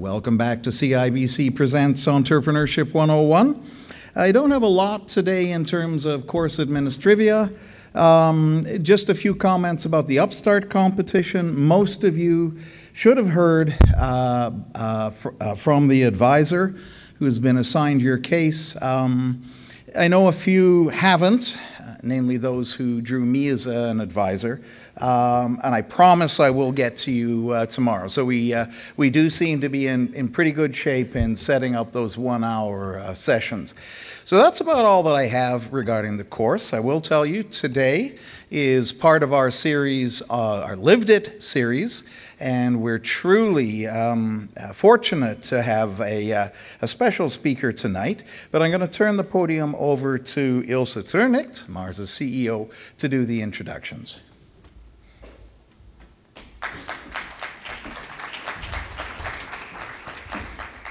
Welcome back to CIBC Presents Entrepreneurship 101. I don't have a lot today in terms of course administrivia. Just a few comments about the Upstart competition. Most of you should have heard from the advisor who's been assigned your case. I know a few haven't, namely those who drew me as an advisor. And I promise I will get to you tomorrow. So we do seem to be in pretty good shape in setting up those 1 hour sessions. So that's about all that I have regarding the course. I will tell you today is part of our series, our Lived It series, and we're truly fortunate to have a special speaker tonight. But I'm going to turn the podium over to Ilse Thurnicht, Mars' CEO, to do the introductions.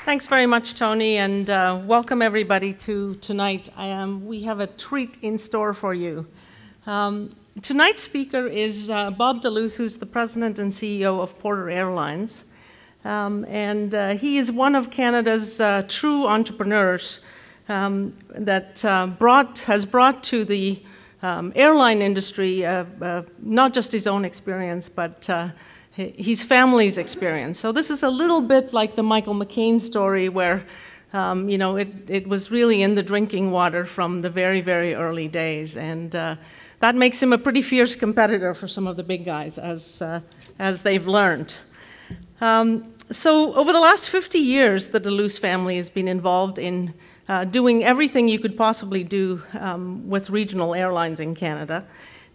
Thanks very much, Tony, and welcome everybody to tonight. We have a treat in store for you. Tonight's speaker is Bob Deluce, who's the president and CEO of Porter Airlines. He is one of Canada's true entrepreneurs that has brought to the airline industry not just his own experience, but his family's experience. So this is a little bit like the Michael McCain story where, it was really in the drinking water from the very, very early days. And that makes him a pretty fierce competitor for some of the big guys, as they've learned. So over the last 50 years, the Deluce family has been involved in doing everything you could possibly do with regional airlines in Canada.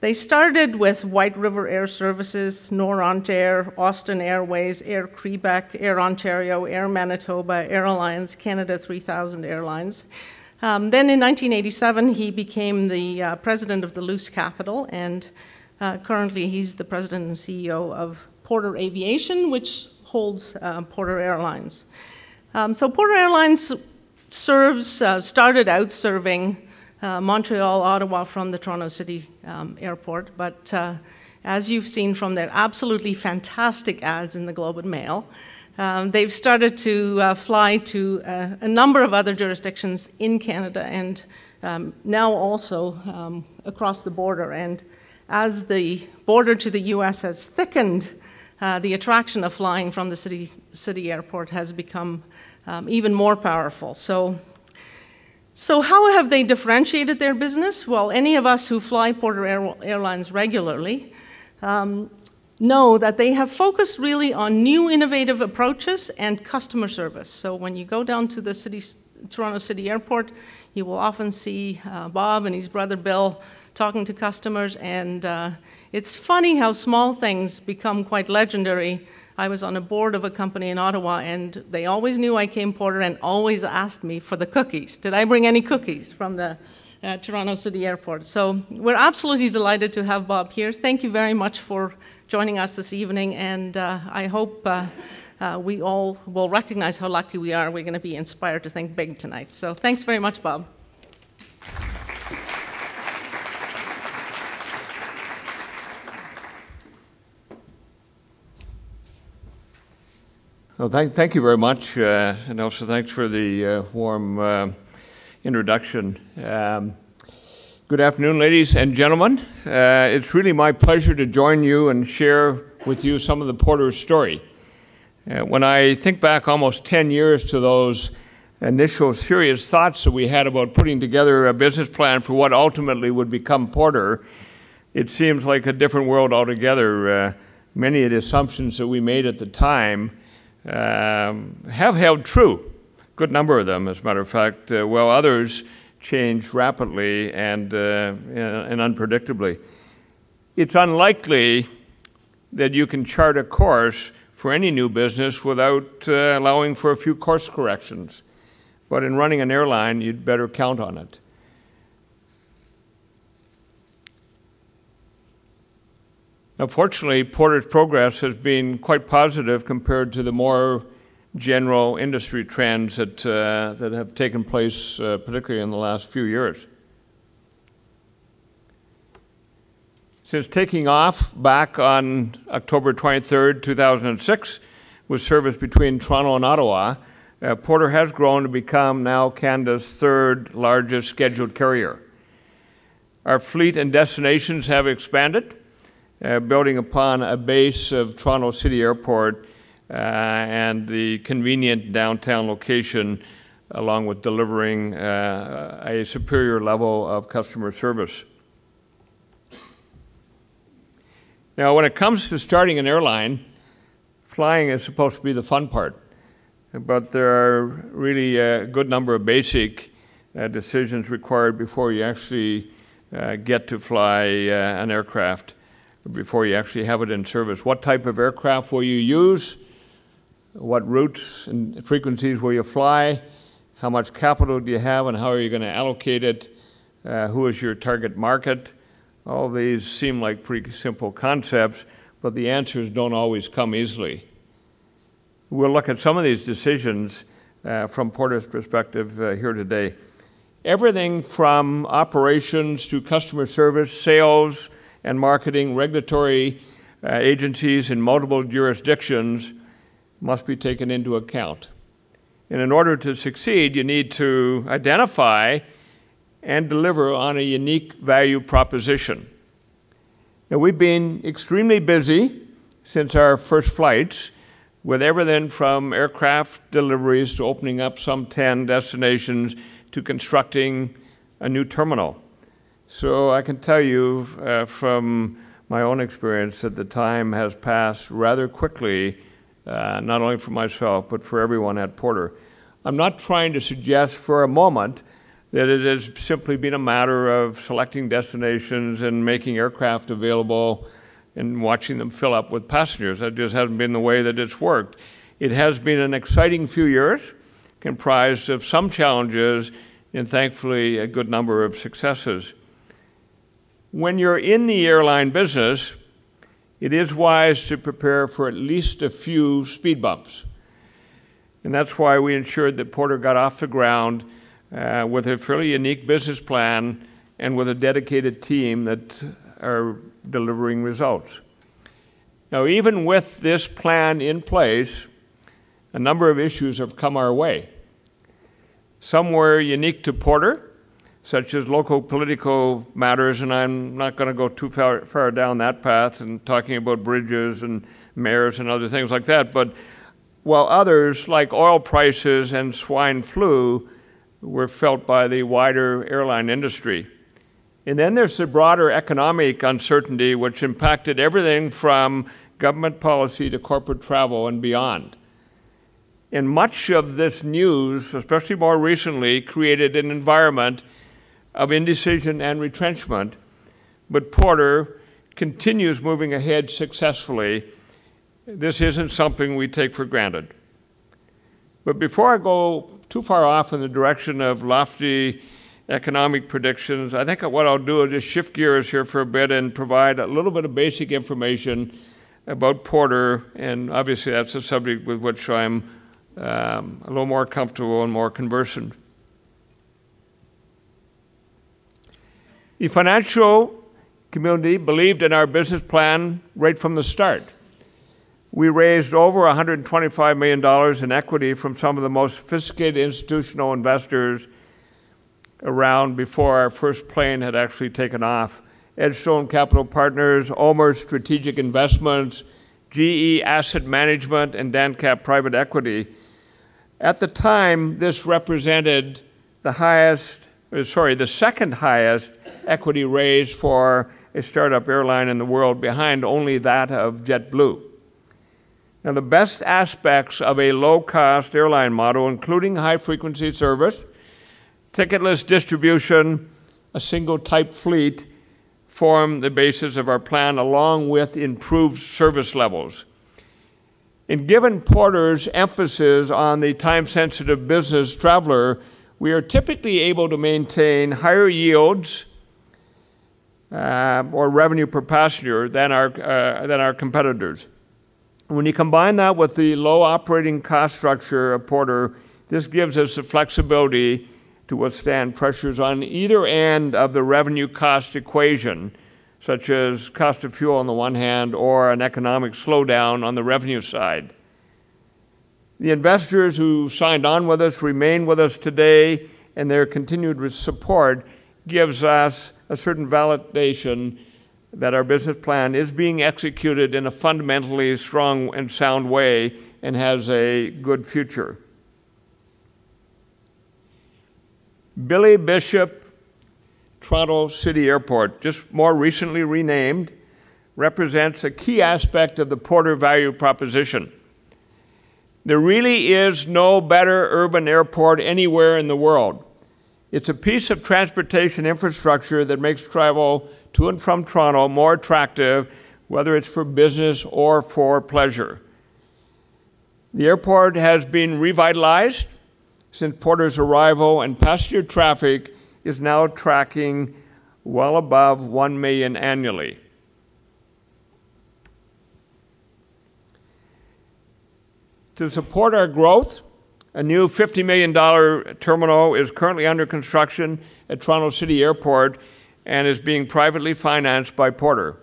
They started with White River Air Services, Noront Air, Austin Airways, Air Quebec, Air Ontario, Air Manitoba, Air Alliance, Canada 3000 Airlines. Then in 1987, he became the president of Deluce Capital, and currently he's the president and CEO of Porter Aviation, which holds Porter Airlines. So Porter Airlines started out serving Montreal, Ottawa from the Toronto City Airport, but as you've seen from their absolutely fantastic ads in the Globe and Mail, they've started to fly to a number of other jurisdictions in Canada and now also across the border. And as the border to the US has thickened, the attraction of flying from the city airport has become even more powerful. So how have they differentiated their business? Well, any of us who fly Porter Airlines regularly know that they have focused really on new innovative approaches and customer service. So when you go down to the Toronto City Airport, you will often see Bob and his brother Bill talking to customers, and it's funny how small things become quite legendary. I was on a board of a company in Ottawa, and they always knew I came Porter and always asked me for the cookies. Did I bring any cookies from the Toronto City Airport? So we're absolutely delighted to have Bob here. Thank you very much for joining us this evening, and I hope we all will recognize how lucky we are. We're going to be inspired to think big tonight. So thanks very much, Bob. Well, thank you very much, and also thanks for the warm introduction. Good afternoon, ladies and gentlemen. It's really my pleasure to join you and share with you some of the Porter story. When I think back almost 10 years to those initial serious thoughts that we had about putting together a business plan for what ultimately would become Porter, it seems like a different world altogether. Many of the assumptions that we made at the time have held true. Good number of them, as a matter of fact, while others change rapidly and unpredictably. It's unlikely that you can chart a course for any new business without allowing for a few course corrections. But in running an airline, you'd better count on it. Now, fortunately, Porter's progress has been quite positive compared to the more general industry trends that have taken place, particularly in the last few years. Since taking off back on October 23rd, 2006, with service between Toronto and Ottawa, Porter has grown to become now Canada's third largest scheduled carrier. Our fleet and destinations have expanded, building upon a base of Toronto City Airport and the convenient downtown location, along with delivering a superior level of customer service. Now, when it comes to starting an airline, flying is supposed to be the fun part, but there are really a good number of basic decisions required before you actually get to fly an aircraft, before you actually have it in service. What type of aircraft will you use? What routes and frequencies will you fly? How much capital do you have, and how are you going to allocate it? Who is your target market? All these seem like pretty simple concepts, but the answers don't always come easily. We'll look at some of these decisions from Porter's perspective here today. Everything from operations to customer service, sales and marketing, regulatory agencies in multiple jurisdictions must be taken into account. And in order to succeed, you need to identify and deliver on a unique value proposition. Now, we've been extremely busy since our first flights, with everything from aircraft deliveries to opening up some 10 destinations to constructing a new terminal. So I can tell you from my own experience that the time has passed rather quickly, not only for myself, but for everyone at Porter. I'm not trying to suggest for a moment that it has simply been a matter of selecting destinations and making aircraft available and watching them fill up with passengers. That just hasn't been the way that it's worked. It has been an exciting few years, comprised of some challenges and thankfully a good number of successes. When you're in the airline business, it is wise to prepare for at least a few speed bumps. And that's why we ensured that Porter got off the ground with a fairly unique business plan and with a dedicated team that are delivering results. Now, even with this plan in place, a number of issues have come our way. Some were unique to Porter, such as local political matters, and I'm not going to go too far down that path and talking about bridges and mayors and other things like that, but while others, like oil prices and swine flu, were felt by the wider airline industry. And then there's the broader economic uncertainty, which impacted everything from government policy to corporate travel and beyond. And much of this news, especially more recently, created an environment of indecision and retrenchment, but Porter continues moving ahead successfully. This isn't something we take for granted. But before I go too far off in the direction of lofty economic predictions, I think what I'll do is just shift gears here for a bit and provide a little bit of basic information about Porter, and obviously that's a subject with which I'm a little more comfortable and more conversant. The financial community believed in our business plan right from the start. We raised over $125 million in equity from some of the most sophisticated institutional investors around before our first plane had actually taken off. Edgestone Capital Partners, Omer Strategic Investments, GE Asset Management, and DanCap Private Equity. At the time, this represented the second highest equity raise for a startup airline in the world, behind only that of JetBlue. Now, the best aspects of a low-cost airline model, including high-frequency service, ticketless distribution, a single-type fleet, form the basis of our plan, along with improved service levels. And given Porter's emphasis on the time-sensitive business traveler, we are typically able to maintain higher yields or revenue per passenger than our competitors. When you combine that with the low operating cost structure of Porter, this gives us the flexibility to withstand pressures on either end of the revenue cost equation, such as cost of fuel on the one hand or an economic slowdown on the revenue side. The investors who signed on with us remain with us today, and their continued support gives us a certain validation that our business plan is being executed in a fundamentally strong and sound way and has a good future. Billy Bishop Toronto City Airport, just more recently renamed, represents a key aspect of the Porter value proposition. There really is no better urban airport anywhere in the world. It's a piece of transportation infrastructure that makes travel to and from Toronto more attractive, whether it's for business or for pleasure. The airport has been revitalized since Porter's arrival, and passenger traffic is now tracking well above 1 million annually. To support our growth, a new $50 million terminal is currently under construction at Toronto City Airport and is being privately financed by Porter.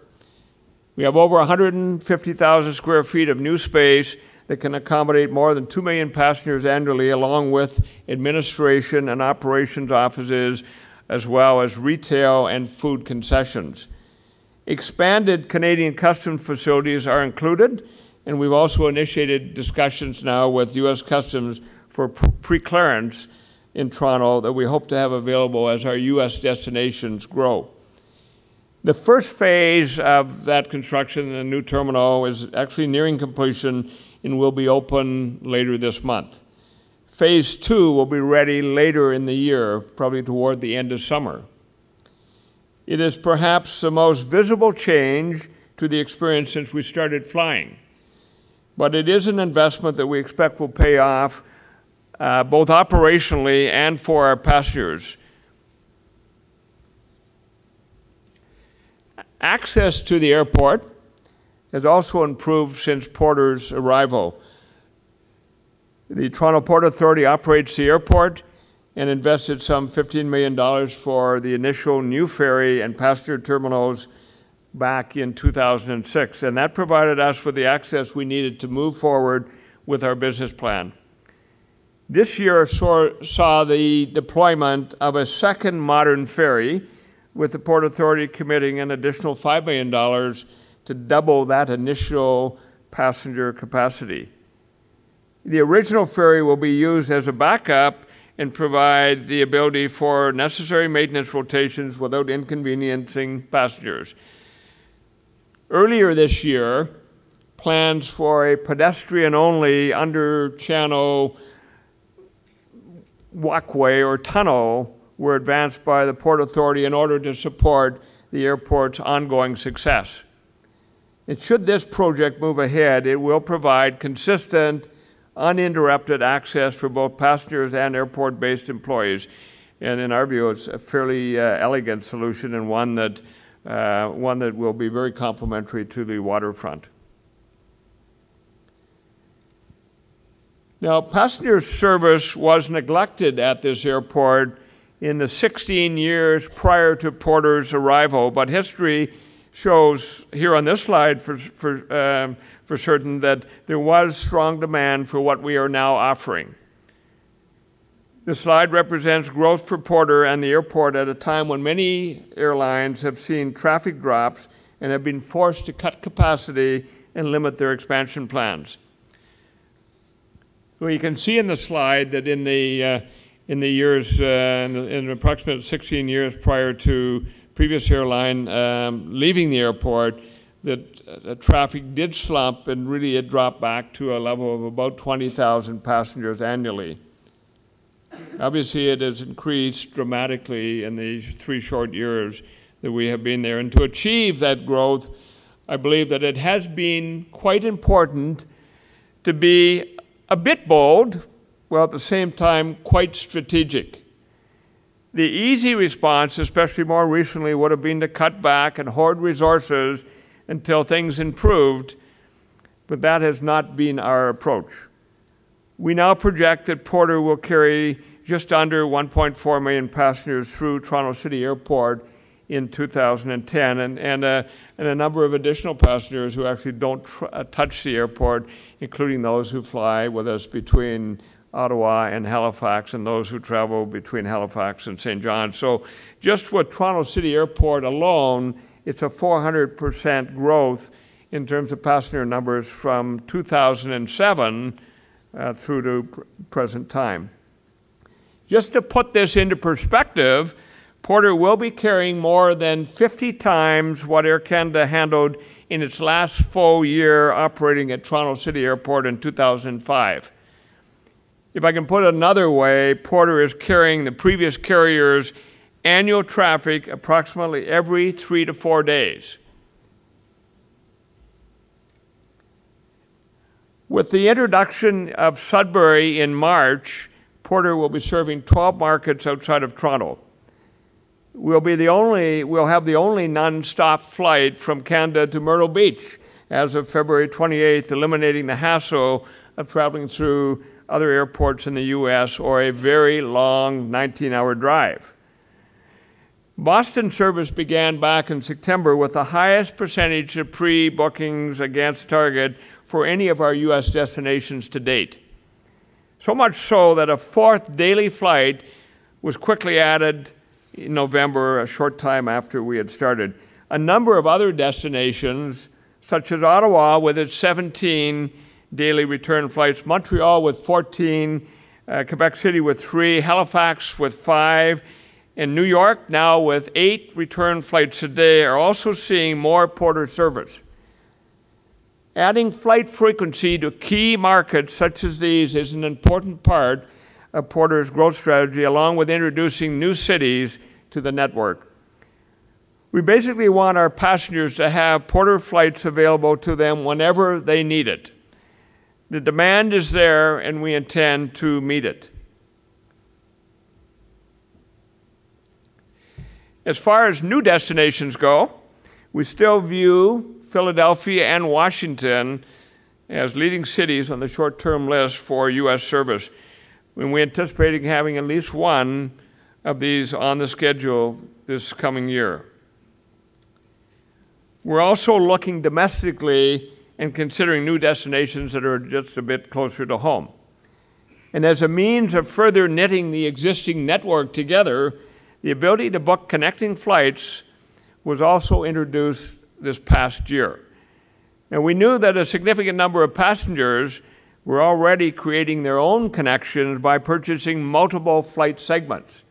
We have over 150,000 square feet of new space that can accommodate more than 2 million passengers annually, along with administration and operations offices, as well as retail and food concessions. Expanded Canadian customs facilities are included, and we've also initiated discussions now with U.S. Customs for pre-clearance in Toronto that we hope to have available as our U.S. destinations grow. The first phase of that construction, the new terminal, is actually nearing completion and will be open later this month. Phase 2 will be ready later in the year, probably toward the end of summer. It is perhaps the most visible change to the experience since we started flying, but it is an investment that we expect will pay off both operationally and for our passengers. Access to the airport has also improved since Porter's arrival. The Toronto Port Authority operates the airport and invested some $15 million for the initial new ferry and passenger terminals back in 2006, and that provided us with the access we needed to move forward with our business plan. This year saw the deployment of a second modern ferry, with the Port Authority committing an additional $5 million to double that initial passenger capacity. The original ferry will be used as a backup and provide the ability for necessary maintenance rotations without inconveniencing passengers. Earlier this year, plans for a pedestrian-only under-channel walkway or tunnel were advanced by the Port Authority in order to support the airport's ongoing success. And should this project move ahead, it will provide consistent, uninterrupted access for both passengers and airport-based employees. And in our view, it's a fairly elegant solution, and one that will be very complementary to the waterfront. Now, passenger service was neglected at this airport in the 16 years prior to Porter's arrival, but history shows here on this slide for certain that there was strong demand for what we are now offering. This slide represents growth for Porter and the airport at a time when many airlines have seen traffic drops and have been forced to cut capacity and limit their expansion plans. Well, you can see in the slide that in the approximate 16 years prior to previous airline leaving the airport, that traffic did slump, and really it dropped back to a level of about 20,000 passengers annually. Obviously, it has increased dramatically in the 3 short years that we have been there. And to achieve that growth, I believe that it has been quite important to be a bit bold, while at the same time quite strategic. The easy response, especially more recently, would have been to cut back and hoard resources until things improved, but that has not been our approach. We now project that Porter will carry just under 1.4 million passengers through Toronto City Airport in 2010, and a number of additional passengers who actually don't touch the airport, including those who fly with us between Ottawa and Halifax, and those who travel between Halifax and St. John's. So just with Toronto City Airport alone, it's a 400% growth in terms of passenger numbers from 2007 through to present time. Just to put this into perspective, Porter will be carrying more than 50 times what Air Canada handled in its last full year operating at Toronto City Airport in 2005. If I can put it another way, Porter is carrying the previous carrier's annual traffic approximately every 3 to 4 days. With the introduction of Sudbury in March, Porter will be serving 12 markets outside of Toronto. We'll have the only non-stop flight from Canada to Myrtle Beach as of February 28th, eliminating the hassle of traveling through other airports in the US or a very long 19-hour drive. Boston service began back in September with the highest percentage of pre-bookings against target for any of our US destinations to date. So much so that a fourth daily flight was quickly added in November, a short time after we had started. A number of other destinations, such as Ottawa with its 17 daily return flights, Montreal with 14, Quebec City with 3, Halifax with 5, and New York now with 8 return flights a day are also seeing more Porter service. Adding flight frequency to key markets such as these is an important part of Porter's growth strategy, along with introducing new cities to the network. We basically want our passengers to have Porter flights available to them whenever they need it. The demand is there, and we intend to meet it. As far as new destinations go, we still view Philadelphia and Washington as leading cities on the short-term list for U.S. service, when we're anticipating having at least one of these on the schedule this coming year. We're also looking domestically and considering new destinations that are just a bit closer to home. And as a means of further knitting the existing network together, the ability to book connecting flights was also introduced this past year. And we knew that a significant number of passengers were already creating their own connections by purchasing multiple flight segments.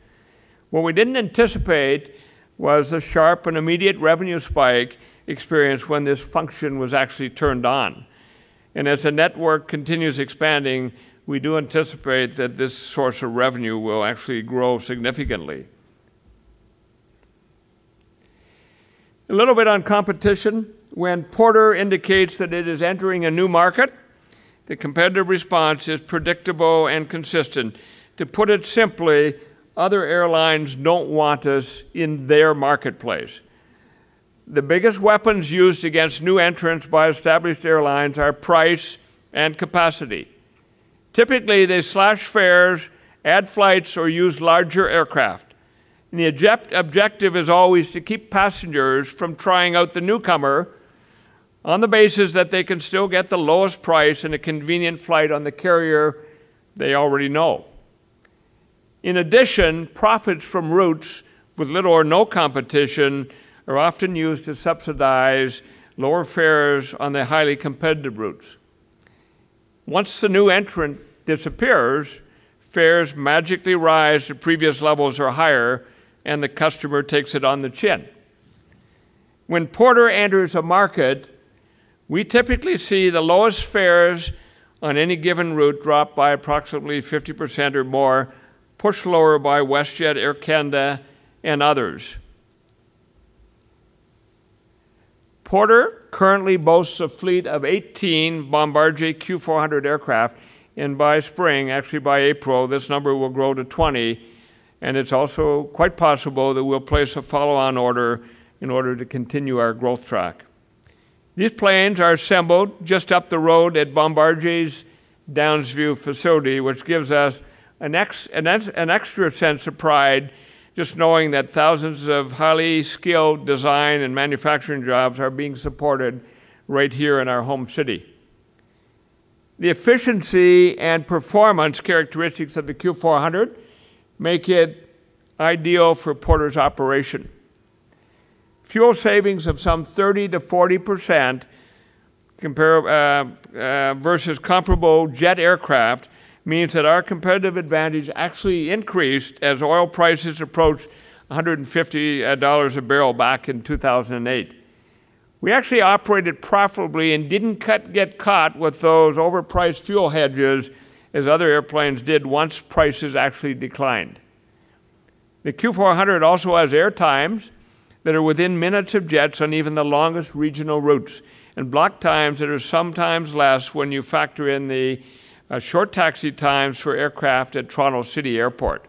What we didn't anticipate was the sharp and immediate revenue spike experienced when this function was actually turned on. And as the network continues expanding, we do anticipate that this source of revenue will actually grow significantly. A little bit on competition. When Porter indicates that it is entering a new market, the competitive response is predictable and consistent. To put it simply, other airlines don't want us in their marketplace. The biggest weapons used against new entrants by established airlines are price and capacity. Typically, they slash fares, add flights, or use larger aircraft. And the objective is always to keep passengers from trying out the newcomer on the basis that they can still get the lowest price and a convenient flight on the carrier they already know. In addition, profits from routes with little or no competition are often used to subsidize lower fares on the highly competitive routes. Once the new entrant disappears, fares magically rise to previous levels or higher, and the customer takes it on the chin. When Porter enters a market, we typically see the lowest fares on any given route drop by approximately 50% or more, pushed lower by WestJet, Air Canada, and others. Porter currently boasts a fleet of 18 Bombardier Q400 aircraft, and by spring, actually by April, this number will grow to 20, and it's also quite possible that we'll place a follow-on order in order to continue our growth track. These planes are assembled just up the road at Bombardier's Downsview facility, which gives us an extra sense of pride just knowing that thousands of highly skilled design and manufacturing jobs are being supported right here in our home city. The efficiency and performance characteristics of the Q400 make it ideal for Porter's operation. Fuel savings of some 30 to 40% versus comparable jet aircraft means that our competitive advantage actually increased as oil prices approached $150 a barrel back in 2008. We actually operated profitably and didn't get caught with those overpriced fuel hedges as other airplanes did once prices actually declined. The Q400 also has air times that are within minutes of jets on even the longest regional routes, and block times that are sometimes less when you factor in the short taxi times for aircraft at Toronto City Airport.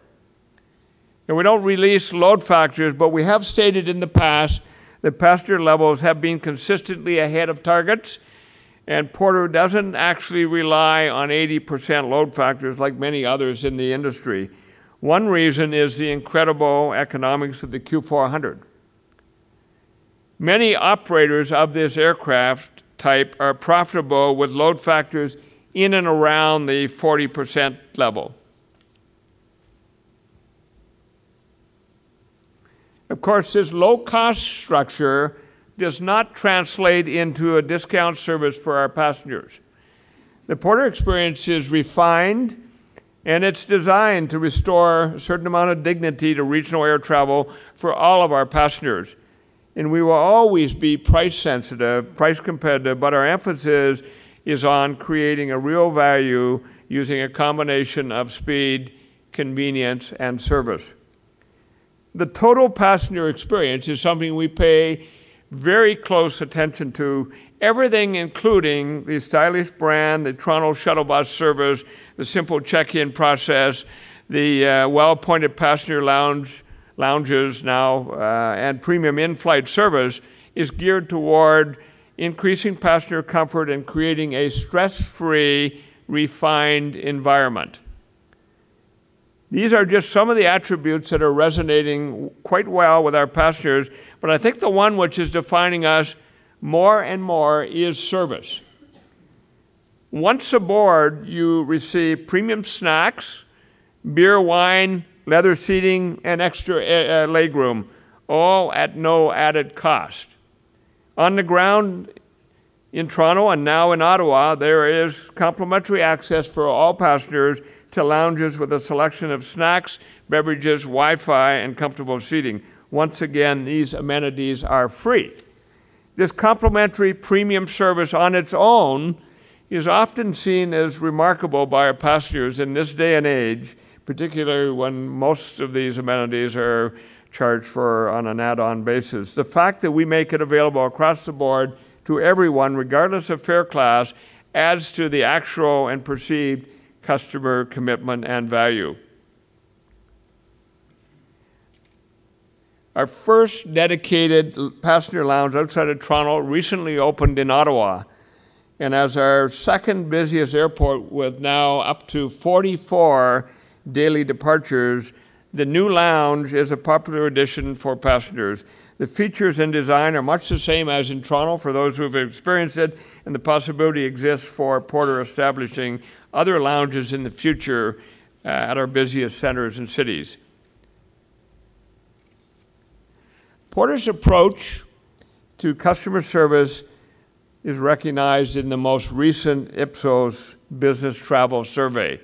And we don't release load factors, but we have stated in the past that passenger levels have been consistently ahead of targets, and Porter doesn't actually rely on 80% load factors like many others in the industry. One reason is the incredible economics of the Q400. Many operators of this aircraft type are profitable with load factors in and around the 40% level. Of course, this low-cost structure does not translate into a discount service for our passengers. The Porter experience is refined, and it's designed to restore a certain amount of dignity to regional air travel for all of our passengers. And we will always be price sensitive, price competitive, but our emphasis is on creating a real value using a combination of speed, convenience, and service. The total passenger experience is something we pay very close attention to, everything including the stylish brand, the Toronto shuttle bus service, the simple check-in process, the well-appointed passenger lounges now, and premium in-flight service is geared toward increasing passenger comfort and creating a stress-free, refined environment. These are just some of the attributes that are resonating quite well with our passengers, but I think the one which is defining us more and more is service. Once aboard, you receive premium snacks, beer, wine, leather seating, and extra legroom, all at no added cost. On the ground in Toronto and now in Ottawa, there is complimentary access for all passengers to lounges with a selection of snacks, beverages, Wi-Fi, and comfortable seating. Once again, these amenities are free. This complimentary premium service on its own is often seen as remarkable by our passengers in this day and age, particularly when most of these amenities are charged for on an add-on basis. The fact that we make it available across the board to everyone, regardless of fare class, adds to the actual and perceived customer commitment and value. Our first dedicated passenger lounge outside of Toronto recently opened in Ottawa. And as our second busiest airport with now up to 44 daily departures, the new lounge is a popular addition for passengers. The features and design are much the same as in Toronto for those who have experienced it, and the possibility exists for Porter establishing other lounges in the future at our busiest centers and cities. Porter's approach to customer service is recognized in the most recent Ipsos Business Travel Survey.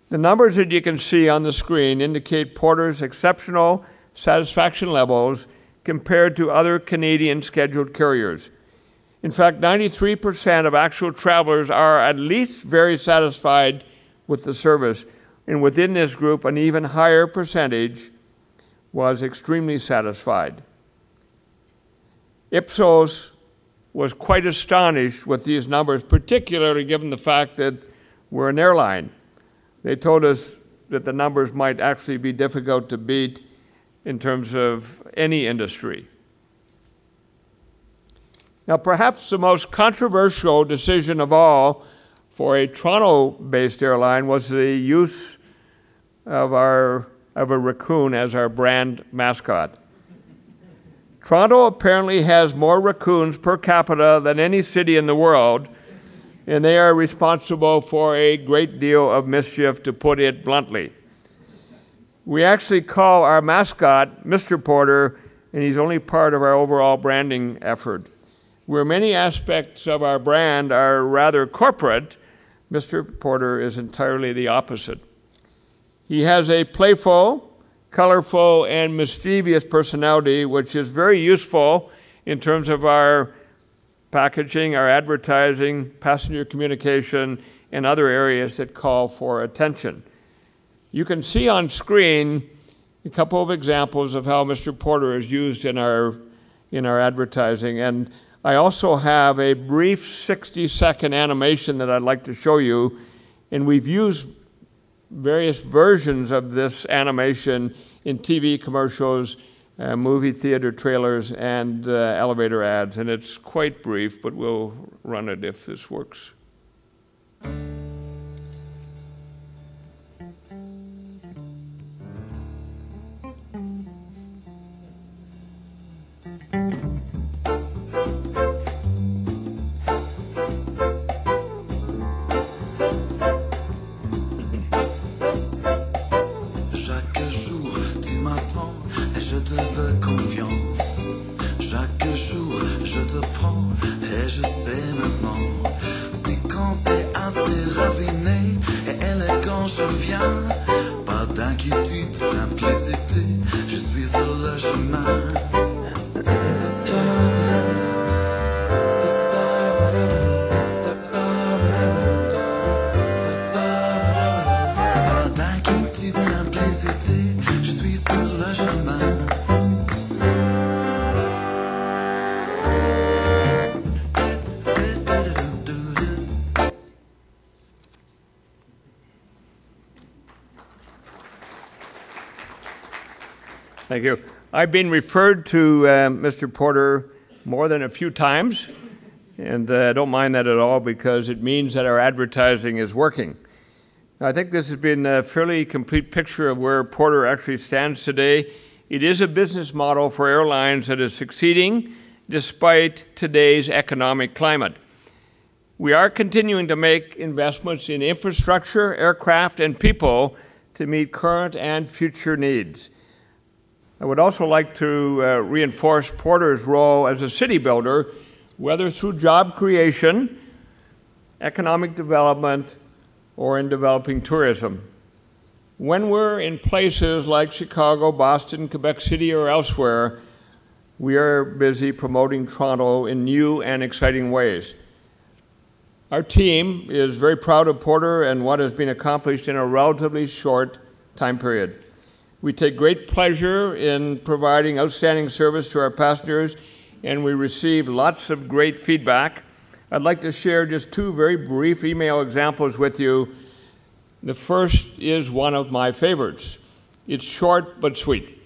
The numbers that you can see on the screen indicate Porter's exceptional satisfaction levels compared to other Canadian scheduled carriers. In fact, 93% of actual travelers are at least very satisfied with the service, and within this group, an even higher percentage was extremely satisfied. Ipsos was quite astonished with these numbers, particularly given the fact that we're an airline. They told us that the numbers might actually be difficult to beat in terms of any industry. Now, perhaps the most controversial decision of all for a Toronto-based airline was the use of our of a raccoon as our brand mascot. Toronto apparently has more raccoons per capita than any city in the world, and they are responsible for a great deal of mischief, to put it bluntly. We actually call our mascot Mr. Porter, and he's only part of our overall branding effort. Where many aspects of our brand are rather corporate, Mr. Porter is entirely the opposite. He has a playful, colorful, and mischievous personality, which is very useful in terms of our packaging, our advertising, passenger communication, and other areas that call for attention. You can see on screen a couple of examples of how Mr. Porter is used in our advertising, and I also have a brief 60-second animation that I'd like to show you, and we've used various versions of this animation in TV commercials, movie theater trailers, and elevator ads. And it's quite brief, but we'll run it if this works. Thank you. I've been referred to Mr. Porter more than a few times, and I don't mind that at all because it means that our advertising is working. I think this has been a fairly complete picture of where Porter actually stands today. It is a business model for airlines that is succeeding despite today's economic climate. We are continuing to make investments in infrastructure, aircraft, and people to meet current and future needs. I would also like to reinforce Porter's role as a city builder, whether through job creation, economic development, or in developing tourism. When we're in places like Chicago, Boston, Quebec City, or elsewhere, we are busy promoting Toronto in new and exciting ways. Our team is very proud of Porter and what has been accomplished in a relatively short time period. We take great pleasure in providing outstanding service to our passengers, and we receive lots of great feedback. I'd like to share just two very brief email examples with you. The first is one of my favorites. It's short but sweet,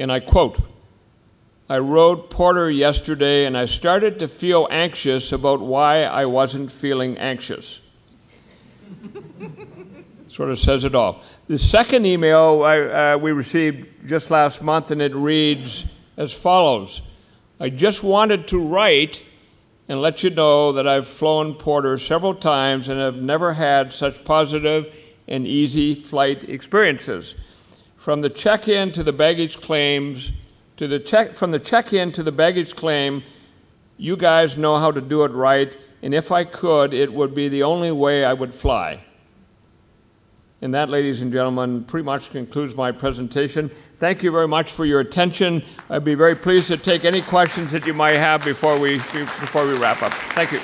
and I quote, "I wrote Porter yesterday and I started to feel anxious about why I wasn't feeling anxious." Sort of says it all. The second email we received just last month, and it reads as follows. "I just wanted to write and let you know that I've flown Porter several times and have never had such positive and easy flight experiences. From the check-in to the baggage claims, from the check-in to the baggage claim, you guys know how to do it right, and if I could, it would be the only way I would fly." And that, ladies and gentlemen, pretty much concludes my presentation. Thank you very much for your attention. I'd be very pleased to take any questions that you might have before we wrap up. Thank you.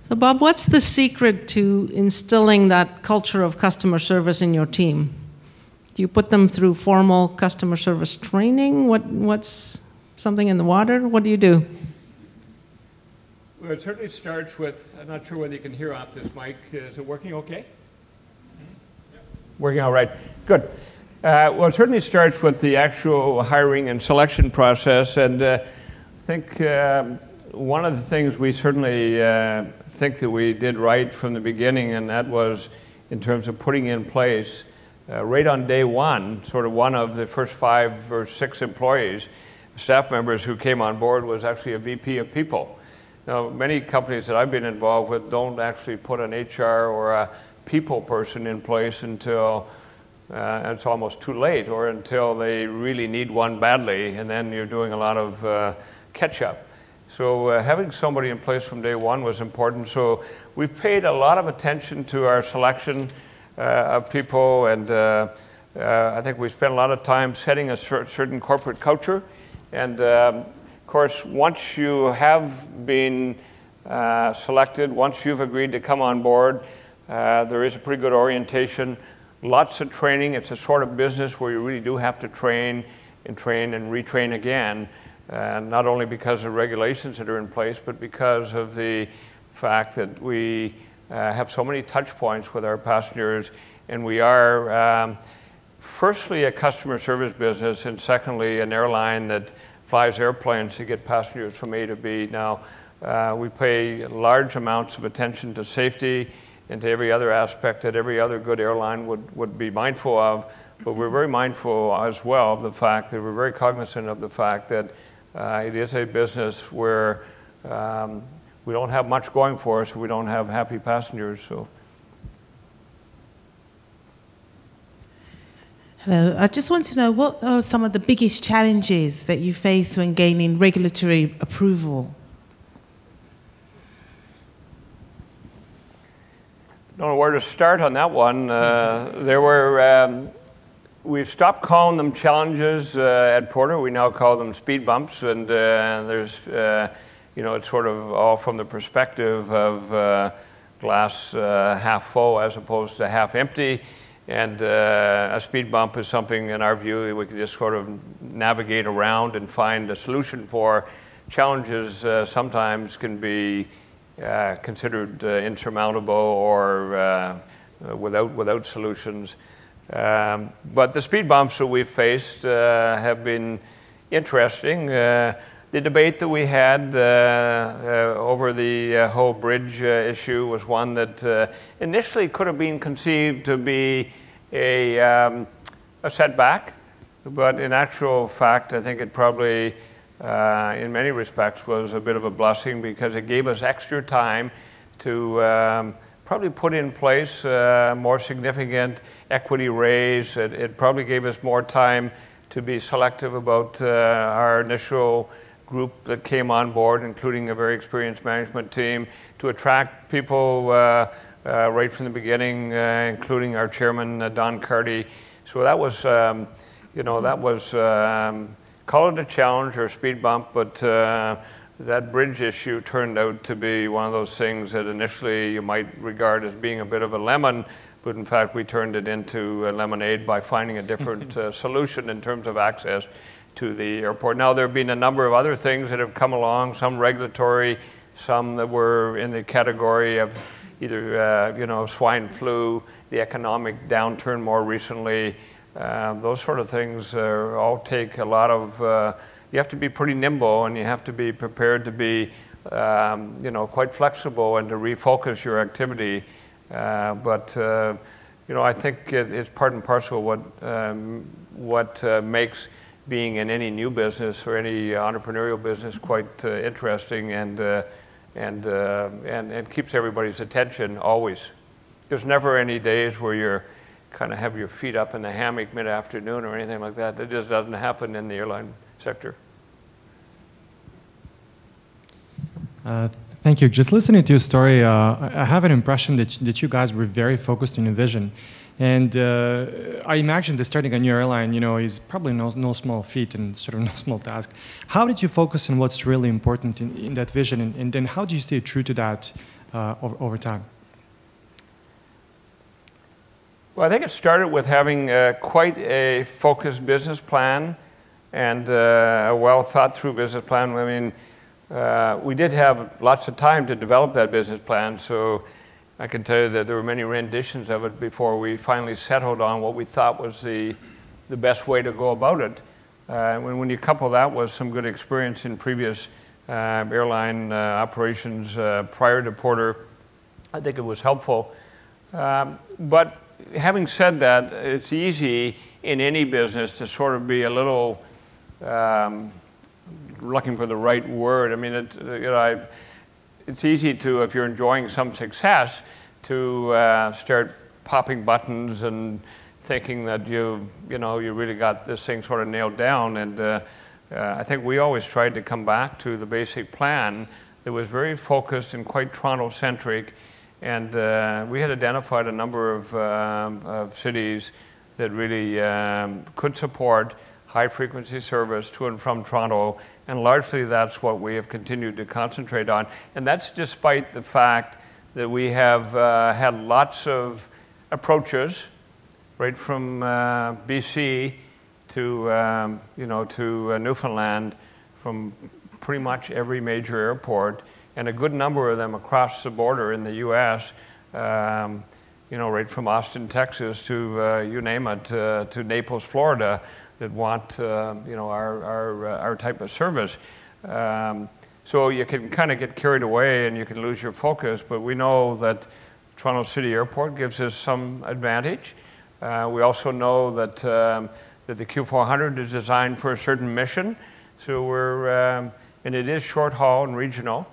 So Bob, what's the secret to instilling that culture of customer service in your team? Do you put them through formal customer service training? What's something in the water? What do you do? Well, it certainly starts with, I'm not sure whether you can hear off this mic. Is it working okay? Working all right. Good. Well, it certainly starts with the actual hiring and selection process, and I think one of the things we certainly think that we did right from the beginning, and that was in terms of putting in place right on day one, sort of one of the first 5 or 6 employees, staff members who came on board was actually a VP of people. Now, many companies that I've been involved with don't actually put an HR or a people person in place until it's almost too late, or until they really need one badly, and then you're doing a lot of catch-up. So having somebody in place from day one was important. So we've paid a lot of attention to our selection of people, and I think we spent a lot of time setting a certain corporate culture. And of course, once you have been selected, once you've agreed to come on board, there is a pretty good orientation, lots of training. It's a sort of business where you really do have to train and retrain again. Not only because of regulations that are in place, but because of the fact that we have so many touch points with our passengers, and we are firstly a customer service business, and secondly an airline that flies airplanes to get passengers from A to B. Now, we pay large amounts of attention to safety and to every other aspect that every other good airline would be mindful of, but we're very mindful as well of the fact that we're very cognizant of the fact that it is a business where we don't have much going for us. We don't have happy passengers. So. Hello. I just want to know, what are some of the biggest challenges that you face when gaining regulatory approval? Don't know where to start on that one. There were. We've stopped calling them challenges at Porter. We now call them speed bumps, and there's, it's sort of all from the perspective of glass half full as opposed to half empty. And a speed bump is something, in our view, we can just sort of navigate around and find a solution for. Challenges sometimes can be considered insurmountable or without solutions. But the speed bumps that we've faced have been interesting. The debate that we had over the whole bridge issue was one that initially could have been conceived to be a setback, but in actual fact, I think it probably, in many respects, was a bit of a blessing, because it gave us extra time to probably put in place more significant equity raise. It probably gave us more time to be selective about our initial group that came on board, including a very experienced management team, to attract people right from the beginning, including our chairman, Don Carty. So that was, call it a challenge or a speed bump, but that bridge issue turned out to be one of those things that initially you might regard as being a bit of a lemon, but in fact we turned it into a lemonade by finding a different solution in terms of access to the airport. Now, there have been a number of other things that have come along, some regulatory, some that were in the category of either swine flu, the economic downturn more recently. Those sort of things all take a lot of you have to be pretty nimble, and you have to be prepared to be, quite flexible and to refocus your activity. But I think it's part and parcel of what makes being in any new business or any entrepreneurial business quite interesting, and keeps everybody's attention always. There's never any days where you're kind of have your feet up in the hammock mid-afternoon or anything like that. That just doesn't happen in the airline sector. Thank you. Just listening to your story, I have an impression that you guys were very focused on your vision. And I imagine that starting a new airline, is probably no small feat and sort of no small task. How did you focus on what's really important in that vision, and then how do you stay true to that over time? Well, I think it started with having quite a focused business plan and a well thought through business plan. I mean, we did have lots of time to develop that business plan, so I can tell you that there were many renditions of it before we finally settled on what we thought was the best way to go about it. When you couple that with some good experience in previous airline operations prior to Porter. I think it was helpful. But having said that, it's easy in any business to sort of be a little looking for the right word. I mean, it's easy to, if you're enjoying some success, to start popping buttons and thinking that you really got this thing sort of nailed down. And I think we always tried to come back to the basic plan that was very focused and quite Toronto-centric. And we had identified a number of cities that really could support high-frequency service to and from Toronto, and largely that's what we have continued to concentrate on. And that's despite the fact that we have had lots of approaches, right from BC to to Newfoundland, from pretty much every major airport, and a good number of them across the border in the U.S. Right from Austin, Texas, to you name it, to Naples, Florida, that want our type of service. So you can kind of get carried away and you can lose your focus, but we know that Toronto City Airport gives us some advantage. We also know that that the Q400 is designed for a certain mission, so and it is short haul and regional,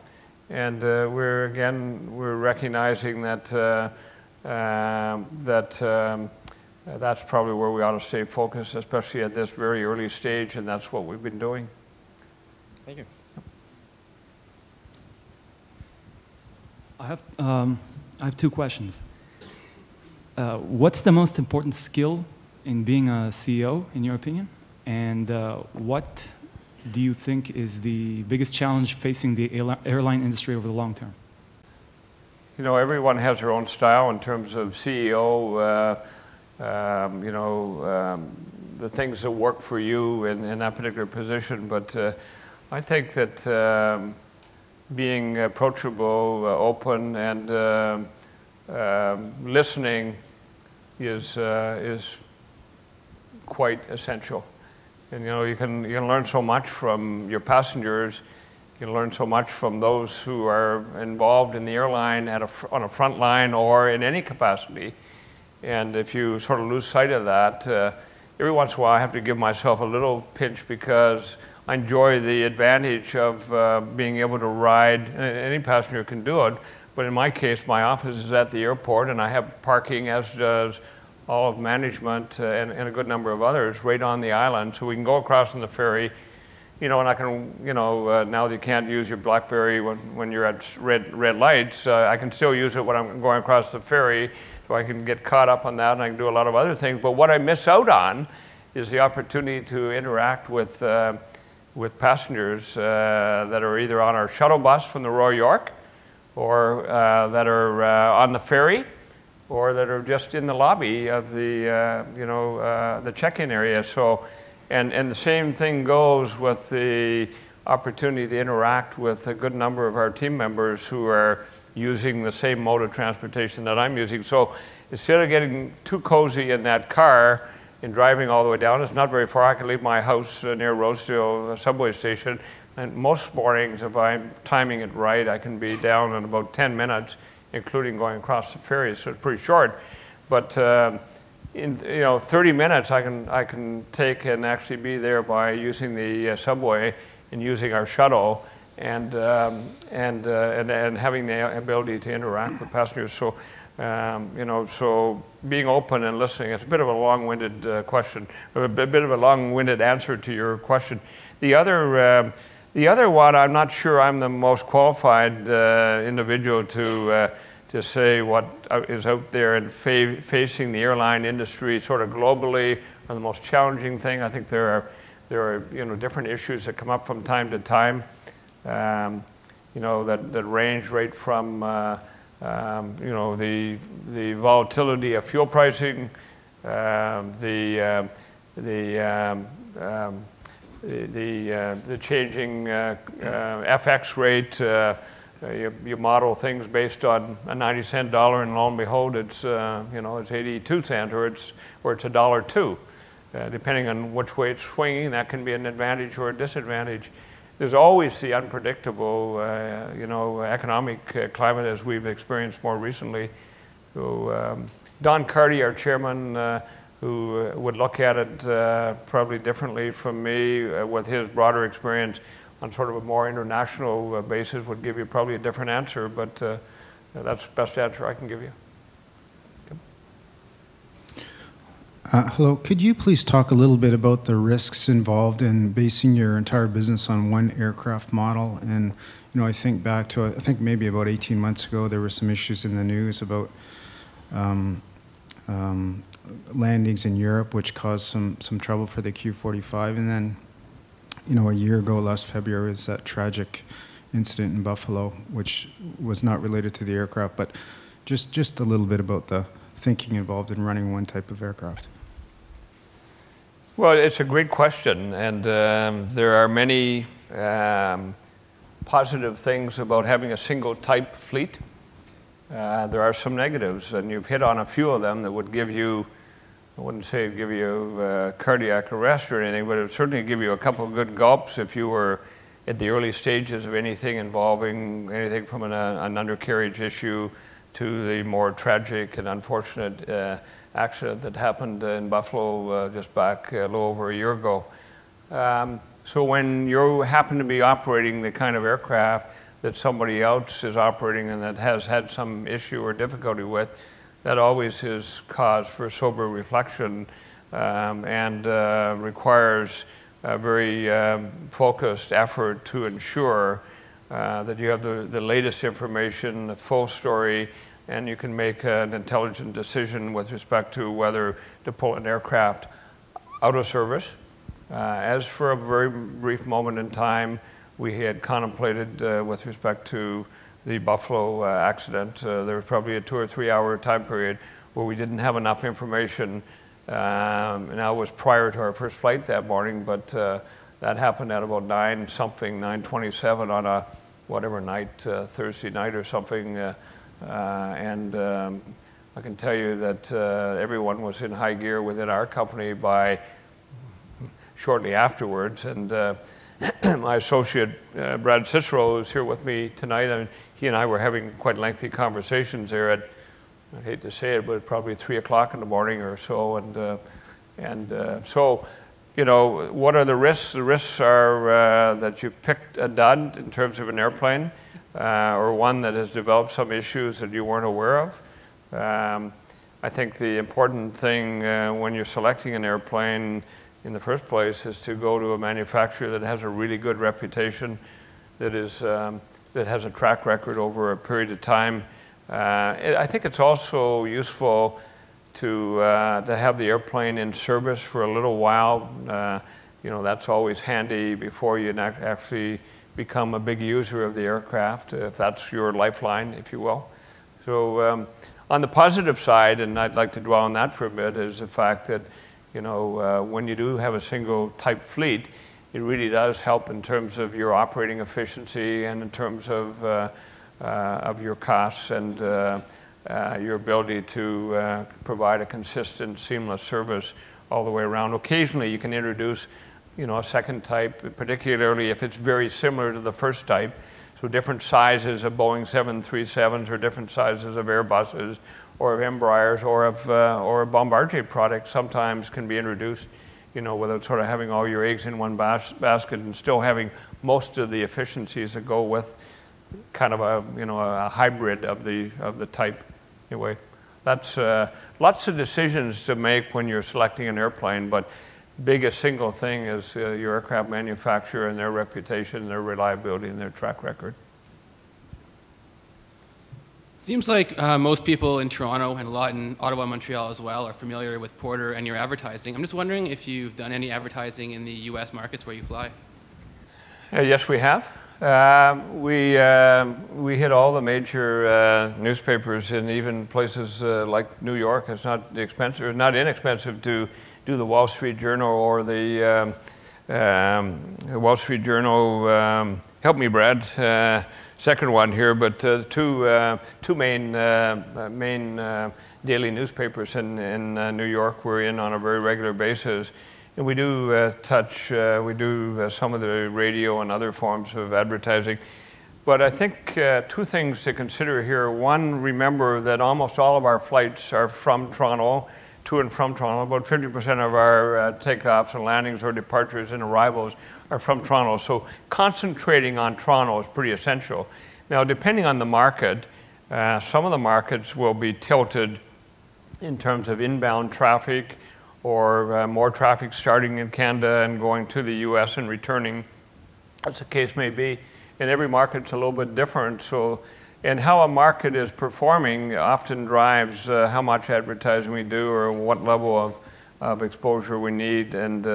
and we're recognizing that that's probably where we ought to stay focused, especially at this very early stage, and that's what we've been doing. Thank you. I have two questions. What's the most important skill in being a CEO, in your opinion? And what do you think is the biggest challenge facing the airline industry over the long term? Everyone has their own style in terms of CEO, the things that work for you in that particular position. But I think that being approachable, open, and listening is quite essential. And you can learn so much from your passengers. You can learn so much from those who are involved in the airline on a front line or in any capacity. And if you sort of lose sight of that, every once in a while I have to give myself a little pinch, because I enjoy the advantage of being able to ride. Any passenger can do it, but in my case, my office is at the airport, and I have parking, as does all of management and a good number of others, right on the island, so we can go across on the ferry. And I can, now that you can't use your BlackBerry when you're at red lights, I can still use it when I'm going across the ferry, so I can get caught up on that, and I can do a lot of other things. But what I miss out on is the opportunity to interact with passengers that are either on our shuttle bus from the Royal York, or that are on the ferry, or that are just in the lobby of the check-in area. So, and the same thing goes with the opportunity to interact with a good number of our team members who are using the same mode of transportation that I'm using. So instead of getting too cozy in that car and driving all the way down, it's not very far. I can leave my house near Rosedale subway station, and most mornings, if I'm timing it right, I can be down in about 10 minutes, including going across the ferry, so it's pretty short. But in 30 minutes, I can take and actually be there by using the subway and using our shuttle, and having the ability to interact with passengers. So, so being open and listening. It's a bit of a long-winded question, or a bit of a long-winded answer to your question. The other one, I'm not sure I'm the most qualified individual to say what is out there and facing the airline industry sort of globally, or the most challenging thing. I think there are different issues that come up from time to time, that range right from the volatility of fuel pricing, the changing FX rate. You model things based on a 90-cent dollar, and lo and behold, it's it's 82 cents, or it's $1.02. Depending on which way it's swinging, that can be an advantage or a disadvantage. there's always the unpredictable, economic climate as we've experienced more recently. So Don Carty, our chairman, who would look at it probably differently from me with his broader experience on sort of a more international basis, would give you probably a different answer, but that's the best answer I can give you. Hello, could you please talk a little bit about the risks involved in basing your entire business on one aircraft model? And I think back to, I think maybe about 18 months ago, there were some issues in the news about landings in Europe, which caused some trouble for the Q45. And then, a year ago, last February, was that tragic incident in Buffalo, which was not related to the aircraft, but just a little bit about the thinking involved in running one type of aircraft. Well, it's a great question, and there are many positive things about having a single type fleet. There are some negatives, and you've hit on a few of them that would give you, I wouldn't say give you cardiac arrest or anything, but it would certainly give you a couple of good gulps if you were at the early stages of anything involving anything from an undercarriage issue to the more tragic and unfortunate accident that happened in Buffalo just back a little over a year ago. So when you happen to be operating the kind of aircraft that somebody else is operating and that has had some issue or difficulty with, that always is cause for sober reflection and requires a very focused effort to ensure that you have the latest information, the full story, and you can make an intelligent decision with respect to whether to pull an aircraft out of service. As for a very brief moment in time, we had contemplated with respect to the Buffalo accident, there was probably a 2 or 3 hour time period where we didn't have enough information. And that was prior to our first flight that morning, but that happened at about 9:27 on a whatever night, Thursday night or something. And I can tell you that everyone was in high gear within our company by shortly afterwards. And my associate, Brad Cicero, is here with me tonight. And he and I were having quite lengthy conversations there at, I hate to say it, but probably 3 o'clock in the morning or so. So, what are the risks? The risks are that you picked a dud in terms of an airplane, or one that has developed some issues that you weren't aware of. I think the important thing when you're selecting an airplane in the first place is to go to a manufacturer that has a really good reputation, that has a track record over a period of time. I think it's also useful to have the airplane in service for a little while. That's always handy before you actually become a big user of the aircraft, if that's your lifeline, if you will. So on the positive side, and I'd like to dwell on that for a bit, is the fact that when you do have a single type fleet, it really does help in terms of your operating efficiency and in terms of your costs and your ability to provide a consistent, seamless service all the way around. Occasionally, you can introduce, a second type, particularly if it's very similar to the first type. So different sizes of Boeing 737s or different sizes of Airbuses or of Embraers or of Bombardier products sometimes can be introduced, without sort of having all your eggs in one basket and still having most of the efficiencies that go with kind of a hybrid of the type. Anyway, that's lots of decisions to make when you're selecting an airplane, but biggest single thing is your aircraft manufacturer and their reputation, their reliability, and their track record. Seems like most people in Toronto and a lot in Ottawa and Montreal as well are familiar with Porter and your advertising. I'm just wondering if you've done any advertising in the US markets where you fly. Yes, we have. We hit all the major newspapers in even places like New York. It's not inexpensive to do the Wall Street Journal or the Wall Street Journal. Help me, Brad. Second one here, but two main daily newspapers in New York we're in on a very regular basis, And we do we do some of the radio and other forms of advertising. But I think two things to consider here. One, remember that almost all of our flights are from Toronto, to and from Toronto. About 50% of our takeoffs and landings or departures and arrivals are from Toronto. So concentrating on Toronto is pretty essential. Now, depending on the market, some of the markets will be tilted in terms of inbound traffic, or more traffic starting in Canada and going to the US and returning, as the case may be. And every market's a little bit different. So, and how a market is performing often drives how much advertising we do or what level of exposure we need. And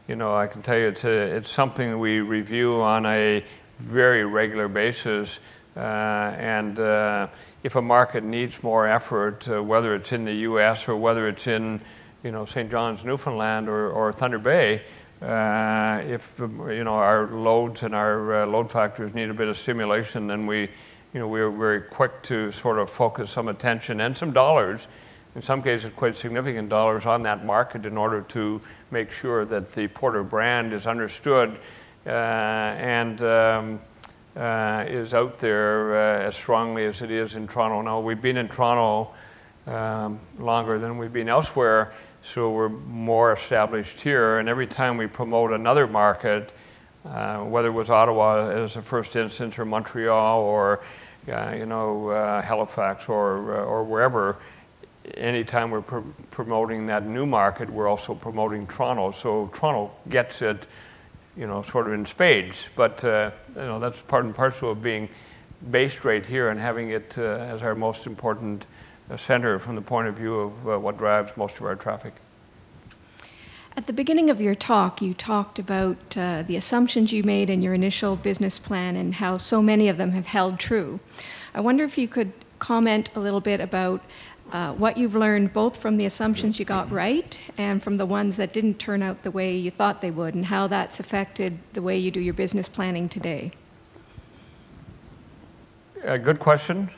you know, I can tell you it's something we review on a very regular basis. If a market needs more effort, whether it's in the US or whether it's in, you know, St. John's, Newfoundland, or Thunder Bay, if you know, our loads and our load factors need a bit of stimulation, then we, you know, we're very quick to sort of focus some attention and some dollars, in some cases quite significant dollars, on that market in order to make sure that the Porter brand is understood and is out there as strongly as it is in Toronto. Now, we've been in Toronto longer than we've been elsewhere, so we're more established here, and every time we promote another market, whether it was Ottawa as a first instance, or Montreal, or you know, Halifax, or wherever, anytime we're promoting that new market, we're also promoting Toronto. So Toronto gets it, you know, sort of in spades. But you know, that's part and parcel of being based right here and having it as our most important center from the point of view of what drives most of our traffic. At the beginning of your talk, you talked about the assumptions you made in your initial business plan and how so many of them have held true. I wonder if you could comment a little bit about what you've learned both from the assumptions you got right and from the ones that didn't turn out the way you thought they would, and how that's affected the way you do your business planning today. A good question,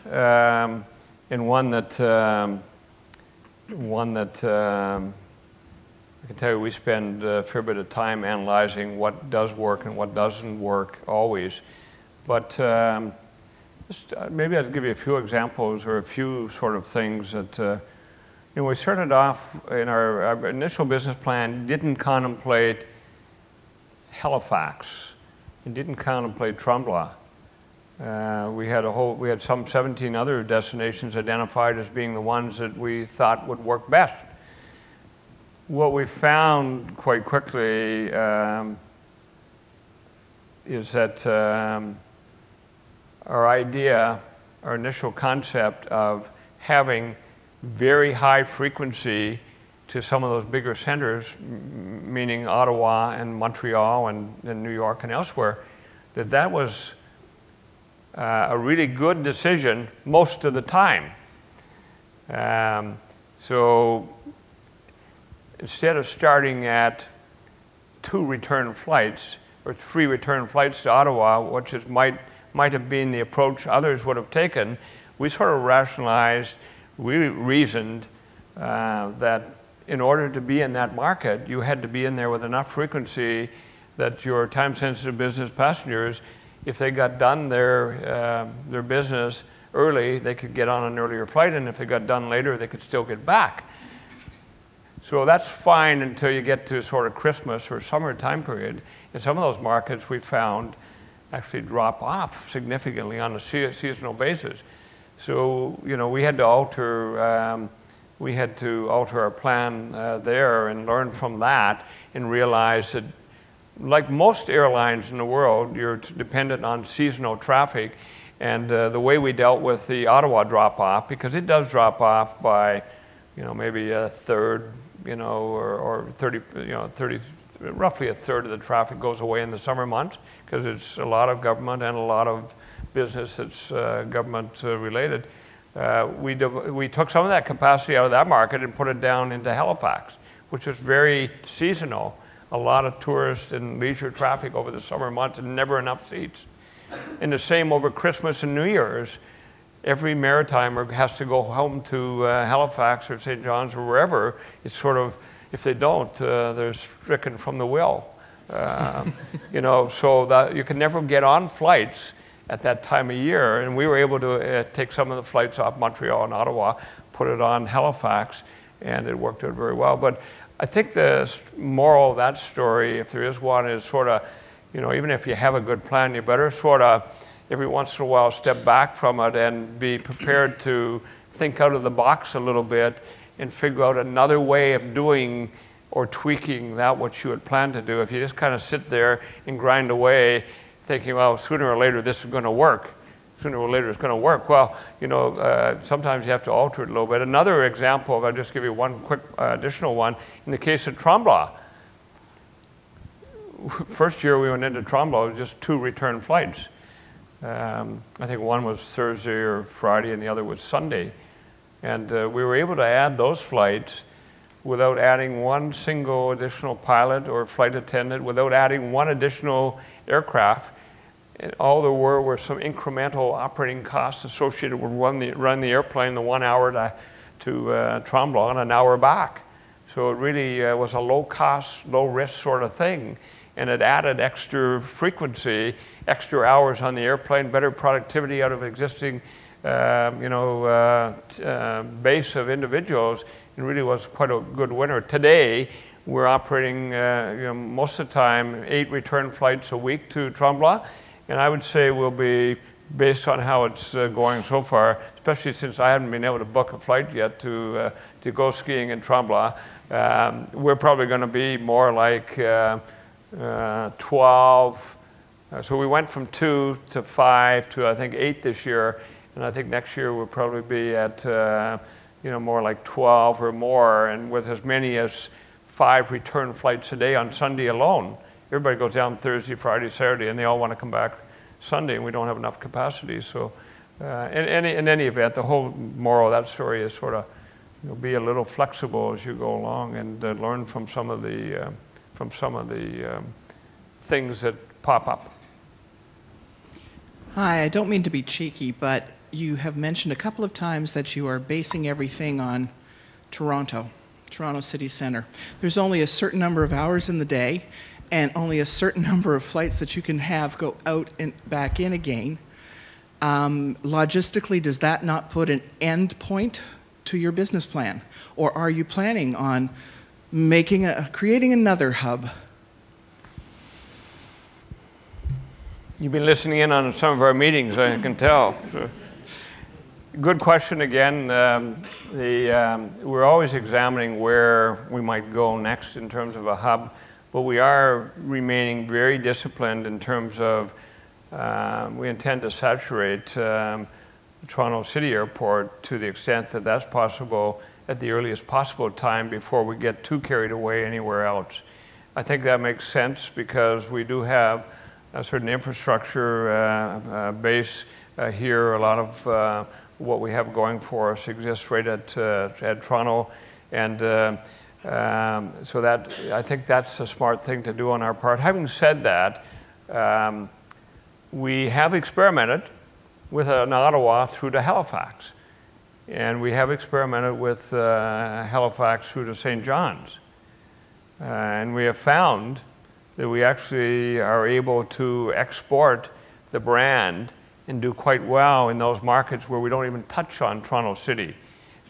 and one that I can tell you we spend a fair bit of time analyzing what does work and what doesn't work always. But maybe I'll give you a few examples or a few sort of things that, you know, we started off in our initial business plan, didn't contemplate Halifax, and didn't contemplate Tremblant. We had some 17 other destinations identified as being the ones that we thought would work best. What we found quite quickly is that our initial concept of having very high frequency to some of those bigger centers, meaning Ottawa and Montreal and New York and elsewhere, that was a really good decision most of the time. So instead of starting at 2 return flights or 3 return flights to Ottawa, which might have been the approach others would have taken, we sort of rationalized, we reasoned that in order to be in that market, you had to be in there with enough frequency that your time-sensitive business passengers, if they got done their business early, they could get on an earlier flight, and if they got done later, they could still get back. So that's fine until you get to sort of Christmas or summer time period. And some of those markets we found actually drop off significantly on a seasonal basis. So, you know, we had to alter our plan there and learn from that and realize that, like most airlines in the world, you're dependent on seasonal traffic. And the way we dealt with the Ottawa drop-off, because it does drop off by, you know, maybe a third, you know, or 30, you know, roughly a third of the traffic goes away in the summer months, because it's a lot of government and a lot of business that's government related. We took some of that capacity out of that market and put it down into Halifax, which is very seasonal. A lot of tourist and leisure traffic over the summer months and never enough seats. And the same over Christmas and New Year's. Every Maritimer has to go home to Halifax or St. John's or wherever. It's If they don't, they're stricken from the wheel. You know, so that you can never get on flights at that time of year. And we were able to take some of the flights off Montreal and Ottawa, put it on Halifax, and it worked out very well. But I think the moral of that story, if there is one, is sort of, you know, even if you have a good plan, you better sort of every once in a while step back from it and be prepared to think out of the box a little bit and figure out another way of doing or tweaking that what you had planned to do. If you just kind of sit there and grind away thinking, well, sooner or later this is going to work. Sooner or later it's going to work. Well, you know, sometimes you have to alter it a little bit. Another example, I'll just give you one quick additional one. In the case of Tremblant, first year we went into Tremblant, it was just 2 return flights. I think one was Thursday or Friday and the other was Sunday. And we were able to add those flights without adding one single additional pilot or flight attendant, without adding one additional aircraft. And all there were some incremental operating costs associated with running the airplane the 1 hour to Tremblant and an hour back. So it really was a low cost, low risk sort of thing. And it added extra frequency, extra hours on the airplane, better productivity out of existing base of individuals. It really was quite a good winner. Today, we're operating most of the time 8 return flights a week to Tremblant. And I would say we'll be, based on how it's going so far, especially since I haven't been able to book a flight yet to go skiing in Tremblant, we're probably going to be more like 12. So we went from 2 to 5 to I think 8 this year, and I think next year we'll probably be at more like 12 or more, and with as many as 5 return flights a day on Sunday alone. Everybody goes down Thursday, Friday, Saturday, and they all want to come back Sunday, and we don't have enough capacity. So in any event, the whole moral of that story is sort of be a little flexible as you go along and learn from some of the things that pop up. Hi, I don't mean to be cheeky, but you have mentioned a couple of times that you are basing everything on Toronto City Centre. There's only a certain number of hours in the day and only a certain number of flights that you can have go out and back in again. Logistically, does that not put an end point to your business plan? Or are you planning on creating another hub? You've been listening in on some of our meetings, I can tell. Good question again. We're always examining where we might go next in terms of a hub, but we are remaining very disciplined in terms of we intend to saturate Toronto City Airport to the extent that that's possible at the earliest possible time before we get too carried away anywhere else. I think that makes sense because we do have a certain infrastructure base here. A lot of what we have going for us exists right at Toronto, and so that I think that's a smart thing to do on our part. Having said that, we have experimented with an Ottawa through to Halifax, and we have experimented with Halifax through to St. John's, and we have found that we actually are able to export the brand and do quite well in those markets where we don't even touch on Toronto City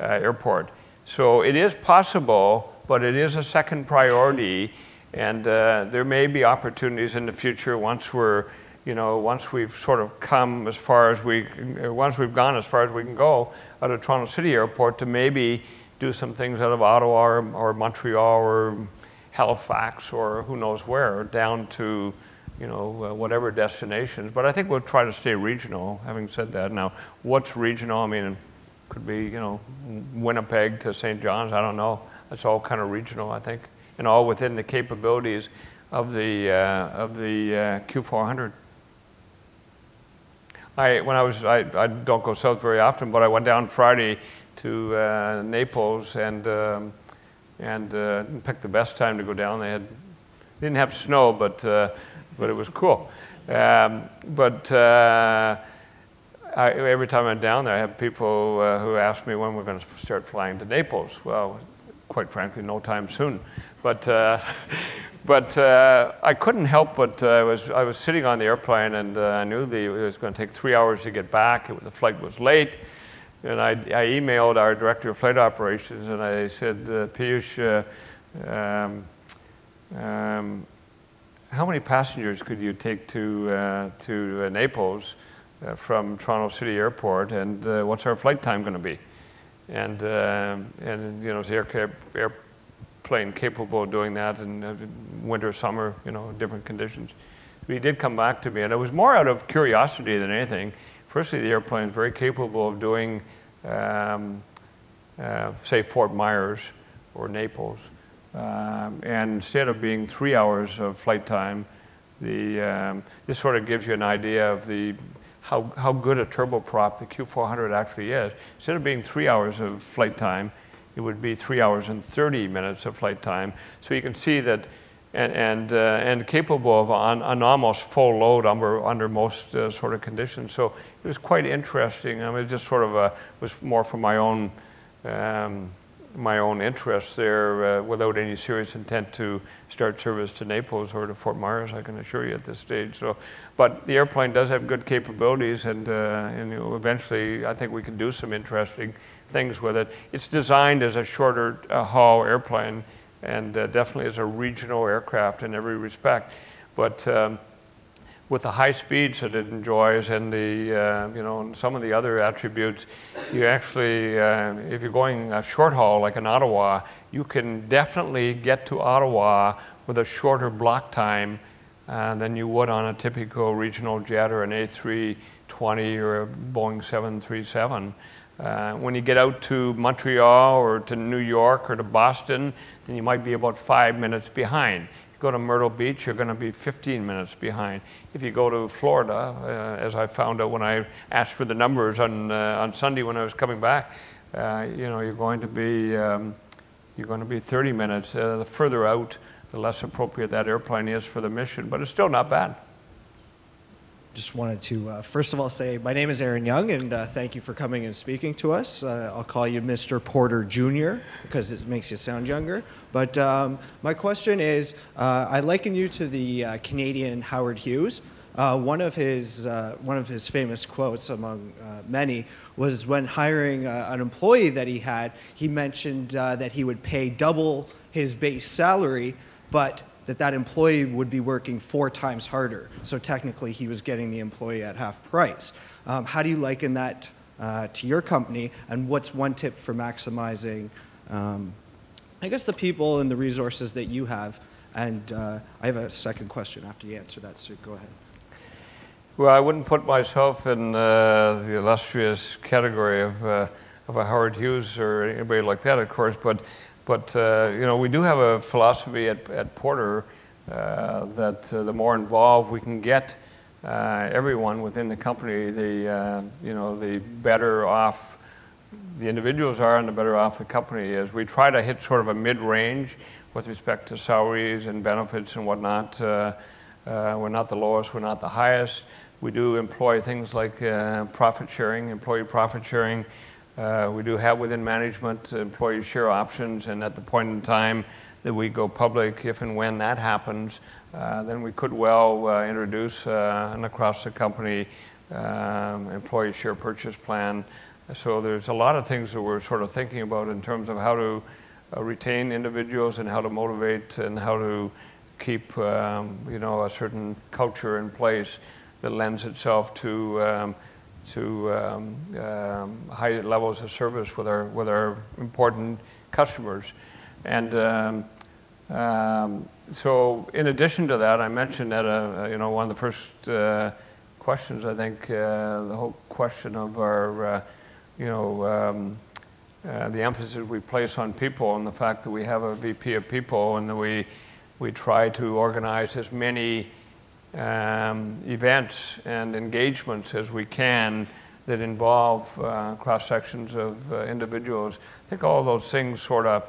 Airport. So it is possible, but it is a second priority, and there may be opportunities in the future once we've sort of come as far as once we've gone as far as we can go out of Toronto City Airport to maybe do some things out of Ottawa or Montreal or Halifax or who knows where, down to whatever destinations. But I think we'll try to stay regional. Having said that, now what's regional? I mean, it could be Winnipeg to St. John's. I don't know. That's all kind of regional, I think, and all within the capabilities of the Q400. I don't go south very often, but I went down Friday to Naples and picked the best time to go down. They didn't have snow, but it was cool. Every time I'm down there, I have people who ask me when we're going to start flying to Naples. Well, quite frankly, no time soon. But I couldn't help but I was sitting on the airplane, and I knew it was going to take 3 hours to get back. The flight was late, and I emailed our director of flight operations, and I said, Piyush, how many passengers could you take to Naples from Toronto City Airport, and what's our flight time going to be? And you know, is the airplane capable of doing that in winter, summer, you know, different conditions? But he did come back to me, and it was more out of curiosity than anything. Firstly, the airplane is very capable of doing, say, Fort Myers or Naples. And instead of being 3 hours of flight time, this sort of gives you an idea of how good a turboprop the Q400 actually is. Instead of being 3 hours of flight time, it would be 3 hours and 30 minutes of flight time. So you can see that, and capable of an almost full load under most sort of conditions. So it was quite interesting. I mean, it just sort of was more for my own interests there, without any serious intent to start service to Naples or to Fort Myers, I can assure you at this stage. So, but the airplane does have good capabilities, and you know, eventually I think we can do some interesting things with it. It's designed as a shorter haul airplane, and definitely as a regional aircraft in every respect. But with the high speeds that it enjoys, and the you know, and some of the other attributes, you actually, if you're going a short haul like in Ottawa, you can definitely get to Ottawa with a shorter block time than you would on a typical regional jet or an A320 or a Boeing 737. When you get out to Montreal or to New York or to Boston, then you might be about 5 minutes behind. Go to Myrtle Beach, you're going to be 15 minutes behind. If you go to Florida, as I found out when I asked for the numbers on Sunday when I was coming back, you know, you're going to be 30 minutes. The further out, the less appropriate that airplane is for the mission, but it's still not bad. Just wanted to, first of all, say my name is Aaron Young, and thank you for coming and speaking to us. I'll call you Mr. Porter Jr. because it makes you sound younger. But my question is, I liken you to the Canadian Howard Hughes. One of his famous quotes, among many, was when hiring an employee that he had, he mentioned that he would pay double his base salary, but that employee would be working 4 times harder. So technically, he was getting the employee at half price. How do you liken that to your company? And what's one tip for maximizing, I guess, the people and the resources that you have? And I have a second question after you answer that, so go ahead. Well, I wouldn't put myself in the illustrious category of a Howard Hughes or anybody like that, of course, but you know, we do have a philosophy at Porter that the more involved we can get everyone within the company, you know, the better off the individuals are and the better off the company is. We try to hit sort of a mid-range with respect to salaries and benefits and whatnot. We're not the lowest, we're not the highest. We do employ things like profit sharing, employee profit sharing. We do have within management employee share options, and at the point in time that we go public, if and when that happens, then we could well introduce an across the company employee share purchase plan. So there's a lot of things that we're sort of thinking about in terms of how to retain individuals and how to motivate and how to keep you know, a certain culture in place that lends itself to high levels of service with our important customers. And so in addition to that, I mentioned that you know, one of the first questions, I think, the whole question of our you know, the emphasis we place on people and the fact that we have a VP of people and that we try to organize as many events and engagements as we can that involve cross-sections of individuals. I think all those things sort of,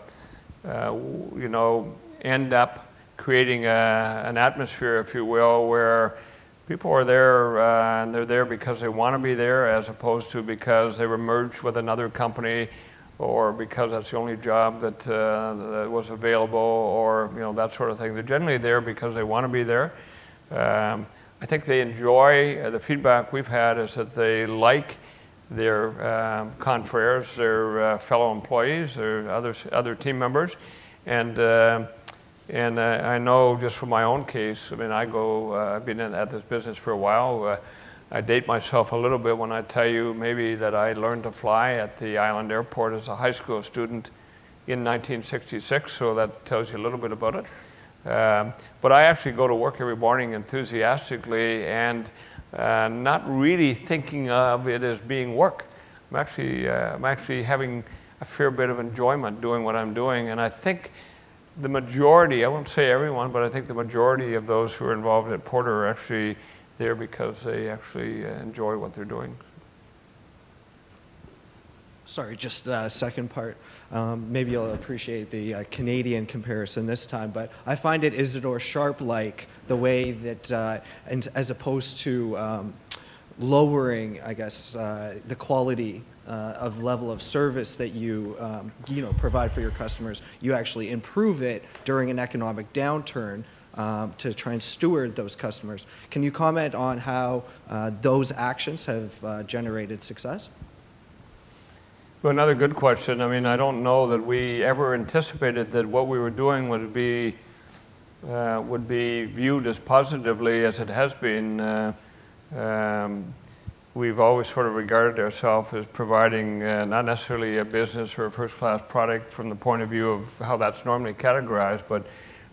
you know, end up creating an atmosphere, if you will, where people are there and they're there because they want to be there as opposed to because they were merged with another company or because that's the only job that was available, or that sort of thing. They're generally there because they want to be there. I think they enjoy, the feedback we've had is that they like their confrères, their fellow employees, their other team members, and I know just from my own case. I mean, I've been at this business for a while. I date myself a little bit when I tell you maybe that I learned to fly at the island airport as a high school student in 1966, so that tells you a little bit about it. But I actually go to work every morning enthusiastically and not really thinking of it as being work. I'm actually having a fair bit of enjoyment doing what I'm doing, and I think the majority, I won't say everyone, but I think the majority of those who are involved at Porter are actually there because they actually enjoy what they're doing. Sorry, just the second part. Maybe you'll appreciate the Canadian comparison this time, but I find it Isidore Sharp-like, the way that, as opposed to lowering, I guess, the quality of level of service that you provide for your customers, you actually improve it during an economic downturn to try and steward those customers. Can you comment on how those actions have generated success? Well, another good question. I mean, I don't know that we ever anticipated that what we were doing would be viewed as positively as it has been. We've always sort of regarded ourselves as providing not necessarily a business or a first-class product from the point of view of how that's normally categorized, but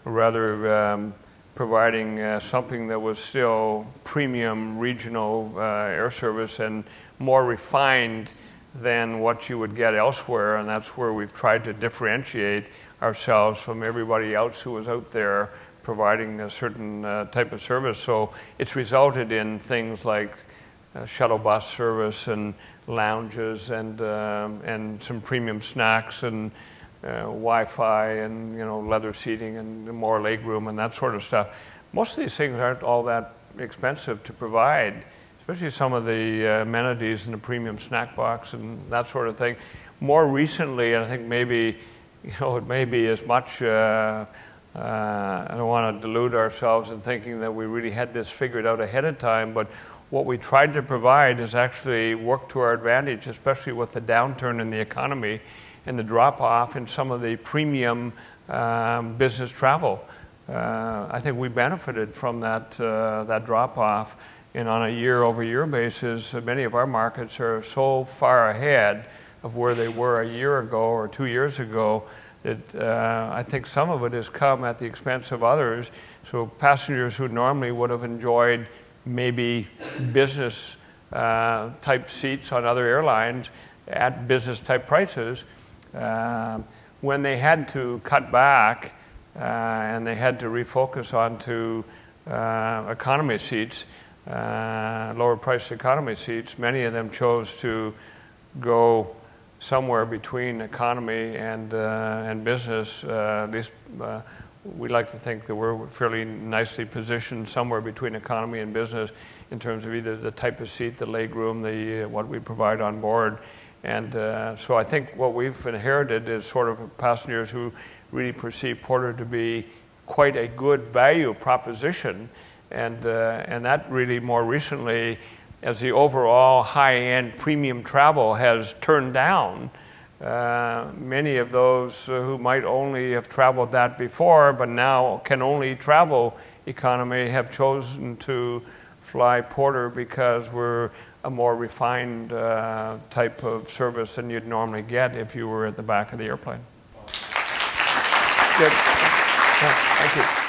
rather providing something that was still premium regional air service and more refined than what you would get elsewhere, and that's where we've tried to differentiate ourselves from everybody else who was out there providing a certain type of service. So it's resulted in things like shuttle bus service and lounges and some premium snacks and Wi-Fi and leather seating and more legroom and that sort of stuff. Most of these things aren't all that expensive to provide, especially some of the amenities in the premium snack box and that sort of thing. More recently, I think maybe, it may be as much, I don't want to delude ourselves in thinking that we really had this figured out ahead of time, but what we tried to provide is actually work to our advantage, especially with the downturn in the economy and the drop-off in some of the premium business travel. I think we benefited from that drop-off. And on a year-over-year basis, many of our markets are so far ahead of where they were a year ago or 2 years ago that I think some of it has come at the expense of others. So passengers who normally would have enjoyed maybe business type seats on other airlines at business type prices, when they had to cut back and they had to refocus onto economy seats, lower priced economy seats, many of them chose to go somewhere between economy and business. At least we like to think that we're fairly nicely positioned somewhere between economy and business in terms of either the type of seat, the legroom, what we provide on board. And so I think what we've inherited is sort of passengers who really perceive Porter to be quite a good value proposition. And that really more recently, as the overall high-end premium travel has turned down, many of those who might only have traveled that before but now can only travel economy have chosen to fly Porter because we're a more refined type of service than you'd normally get if you were at the back of the airplane. Good. Thank you.